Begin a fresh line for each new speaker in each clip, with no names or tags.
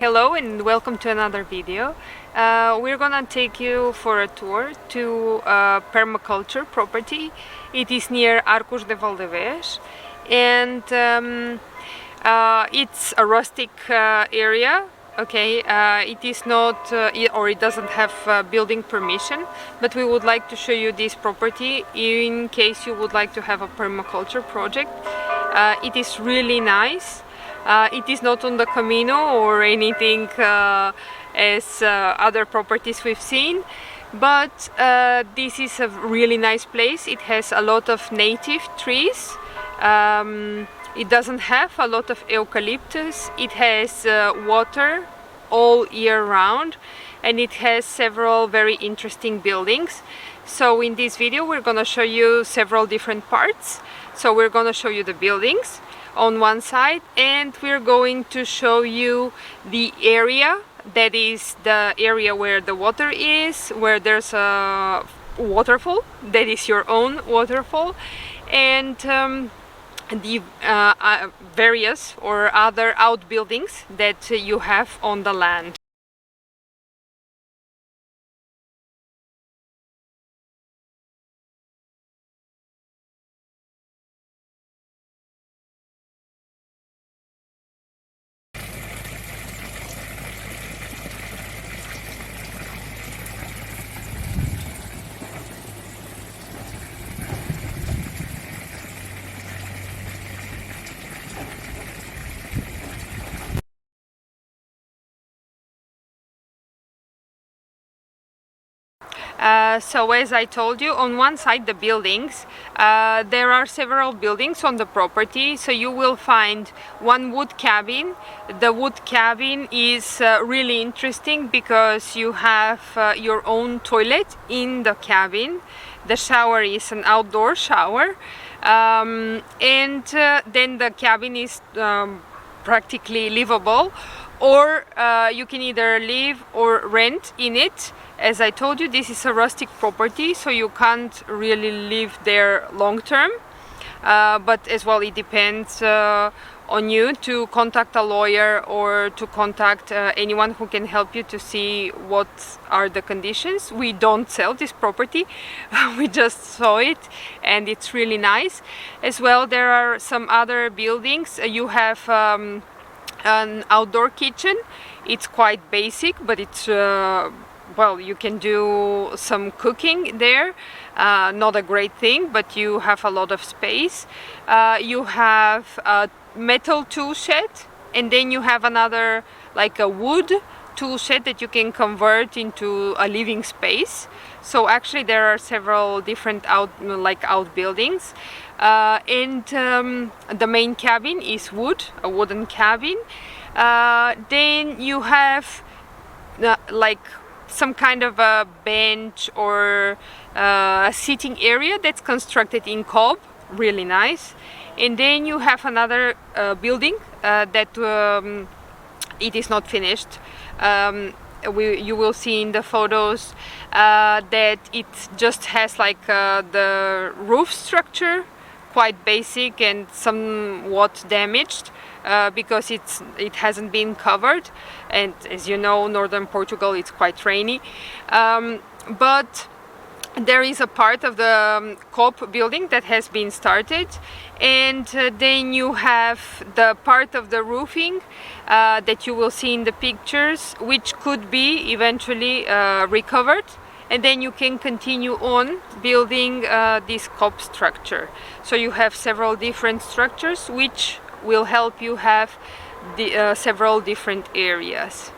Hello and welcome to another video. We're gonna take you for a tour to Permaculture property. It is near Arcos de Valdevez, and it's a rustic area. Okay, it is not or it doesn't have building permission, but we would like to show you this property in case you would like to have a permaculture project. It is really nice. It is not on the Camino or anything as other properties we've seen, but this is a really nice place. It has a lot of native trees. It doesn't have a lot of eucalyptus. It has water all year round, and it has several very interesting buildings. So in this video we're going to show you several different parts. So we're going to show you the buildings on one side, and we're going to show you the area, that is the area where the water is, where there's a waterfall, that is your own waterfall, and the various or other outbuildings that you have on the land. So as I told you, on one side the buildings, there are several buildings on the property. So you will find one wood cabin. The wood cabin is really interesting because you have your own toilet in the cabin. The shower is an outdoor shower, and then the cabin is practically livable, or you can either live or rent in it. As I told you, this is a rustic property, so you can't really live there long term, but as well it depends on you to contact a lawyer or to contact anyone who can help you to see what are the conditions. We don't sell this property, we just saw it and it's really nice. As well, there are some other buildings. You have an outdoor kitchen. It's quite basic, but it's well, you can do some cooking there. Not a great thing, but you have a lot of space. You have a metal tool shed, and then you have another, like a wood tool shed that you can convert into a living space. So actually there are several different outbuildings. And the main cabin is wood, a wooden cabin. Then you have like some kind of a bench or a sitting area that's constructed in cob, really nice. And then you have another building that it is not finished. You will see in the photos that it just has like the roof structure, quite basic and somewhat damaged. Because it hasn't been covered, and as you know, northern Portugal, it's quite rainy, but there is a part of the COP building that has been started, and then you have the part of the roofing that you will see in the pictures, which could be eventually recovered, and then you can continue on building this COP structure. So you have several different structures which will help you have the several different areas.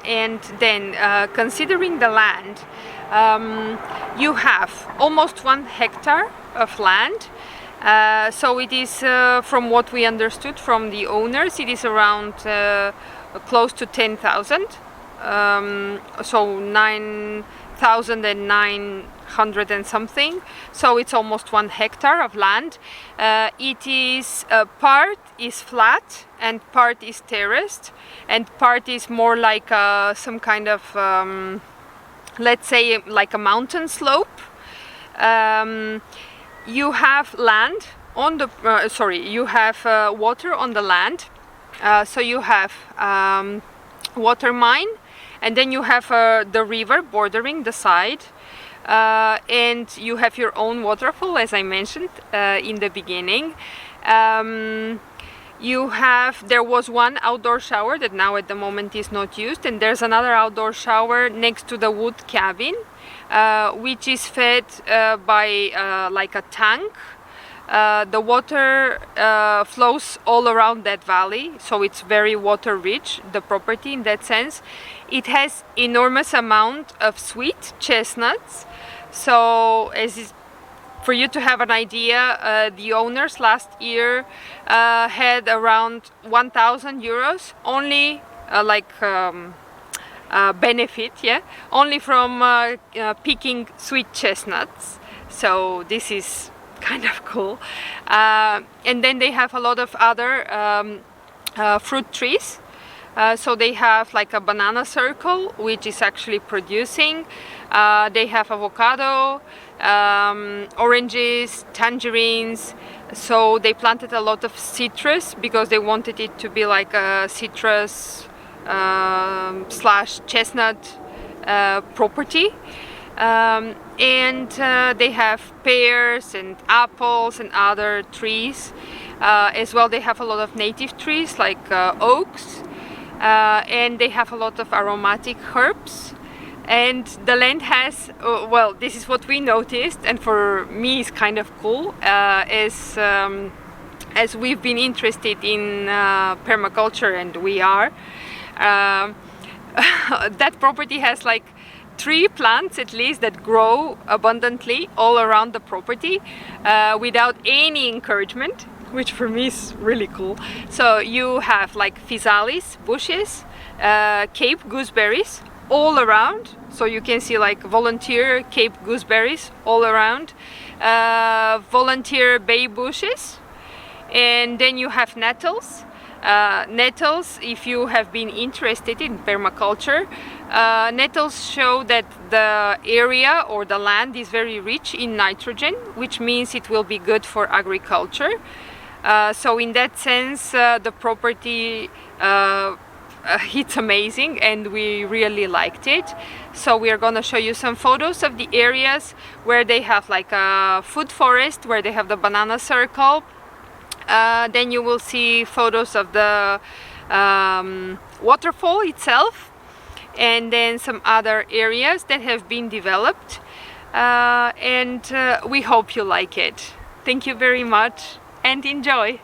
And then considering the land, you have almost 1 hectare of land. So it is, from what we understood from the owners, it is around close to 10,000. So 9,900 and something. So it's almost 1 hectare of land. It is part is flat and part is terraced, and part is more like some kind of let's say like a mountain slope. You have land on the you have water on the land, so you have water mine, and then you have the river bordering the side, and you have your own waterfall, as I mentioned in the beginning. There was 1 outdoor shower that now at the moment is not used, and there's another outdoor shower next to the wood cabin, which is fed by like a tank. The water flows all around that valley, so it's very water rich, the property in that sense. It has enormous amount of sweet chestnuts. So for you to have an idea, the owners last year had around 1,000 euros only benefit, only from picking sweet chestnuts. So this is kind of cool. And then they have a lot of other fruit trees. So they have like a banana circle, which is actually producing. They have avocado, oranges, tangerines. So they planted a lot of citrus because they wanted it to be like a citrus slash chestnut property. And they have pears and apples and other trees. As well, they have a lot of native trees like oaks. And they have a lot of aromatic herbs, and the land has well, this is what we noticed, and for me it's kind of cool, as we've been interested in permaculture, and we are, that property has like 3 plants at least that grow abundantly all around the property without any encouragement, which for me is really cool. So you have like physalis bushes, Cape gooseberries all around. So you can see like volunteer Cape gooseberries all around, volunteer bay bushes, and then you have nettles. Nettles, if you have been interested in permaculture, nettles show that the area or the land is very rich in nitrogen, which means it will be good for agriculture. So in that sense, the property, it's amazing, and we really liked it. So we are going to show you some photos of the areas where they have like a food forest, where they have the banana circle. Then you will see photos of the waterfall itself, and then some other areas that have been developed. And we hope you like it. Thank you very much, and enjoy!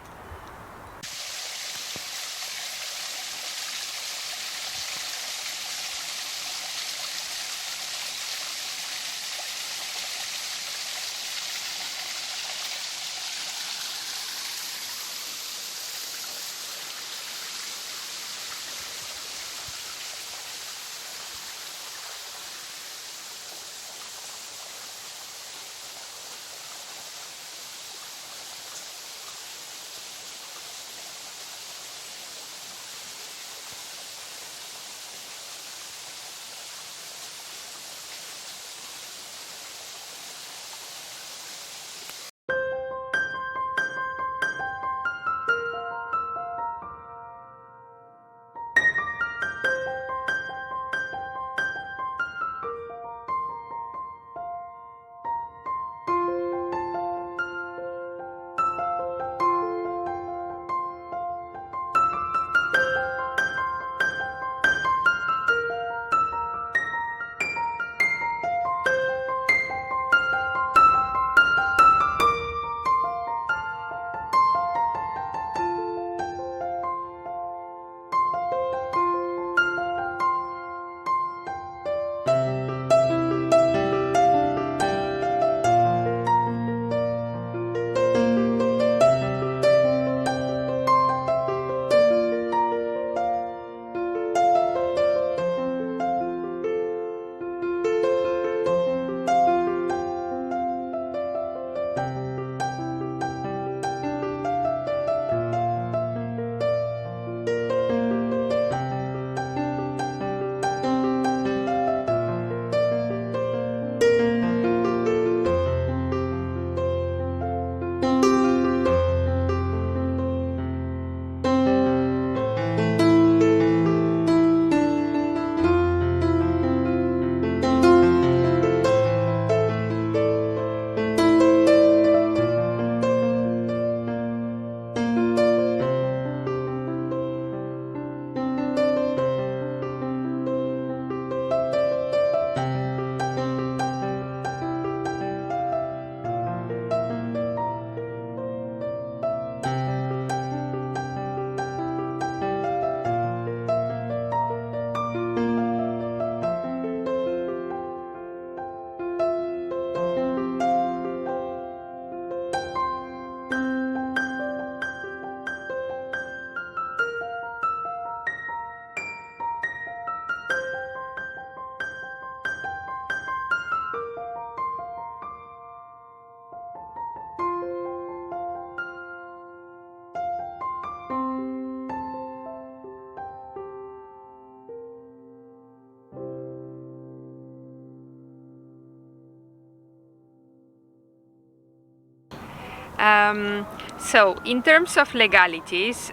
So in terms of legalities,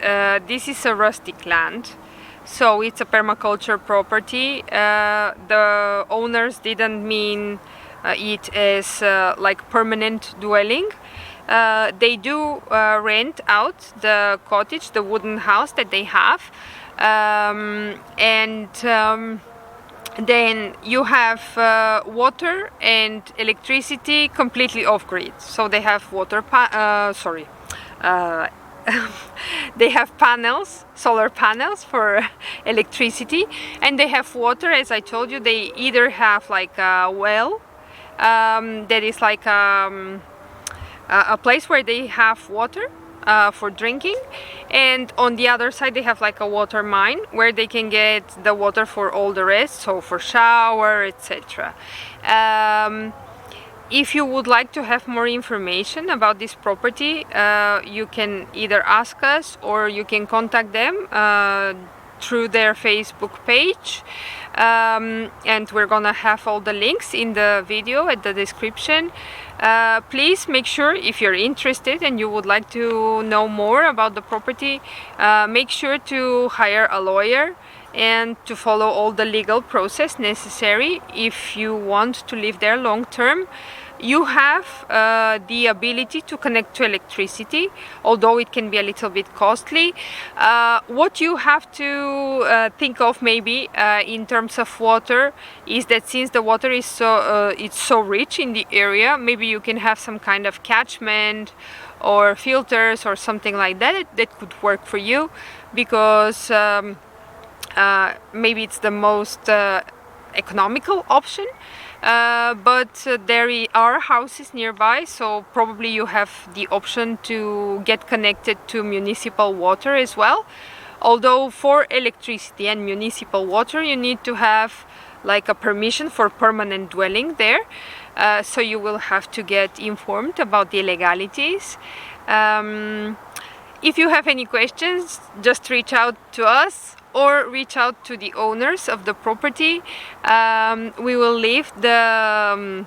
this is a rustic land, so it's a permaculture property. The owners didn't mean it as like permanent dwelling. They do rent out the cottage, the wooden house that they have, then you have water and electricity completely off-grid. So they have they have panels, solar panels for electricity, and they have water. As I told you, they either have like a well that is like a place where they have water for drinking, and on the other side they have like a water mine where they can get the water for all the rest, so for shower, etc. If you would like to have more information about this property, you can either ask us or you can contact them through their Facebook page, and we're gonna have all the links in the video at the description. Please make sure, if you're interested and you would like to know more about the property, make sure to hire a lawyer and to follow all the legal process necessary if you want to live there long term. You have the ability to connect to electricity, although it can be a little bit costly. What you have to think of maybe in terms of water is that since the water is it's so rich in the area, maybe you can have some kind of catchment or filters or something like that that could work for you, because maybe it's the most economical option. But there are houses nearby, so probably you have the option to get connected to municipal water as well. Although for electricity and municipal water you need to have like a permission for permanent dwelling there, so you will have to get informed about the legalities. If you have any questions, just reach out to us or reach out to the owners of the property. We will leave the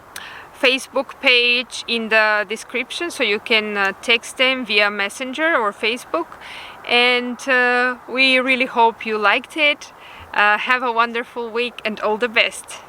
Facebook page in the description, so you can text them via Messenger or Facebook. And we really hope you liked it. Have a wonderful week and all the best.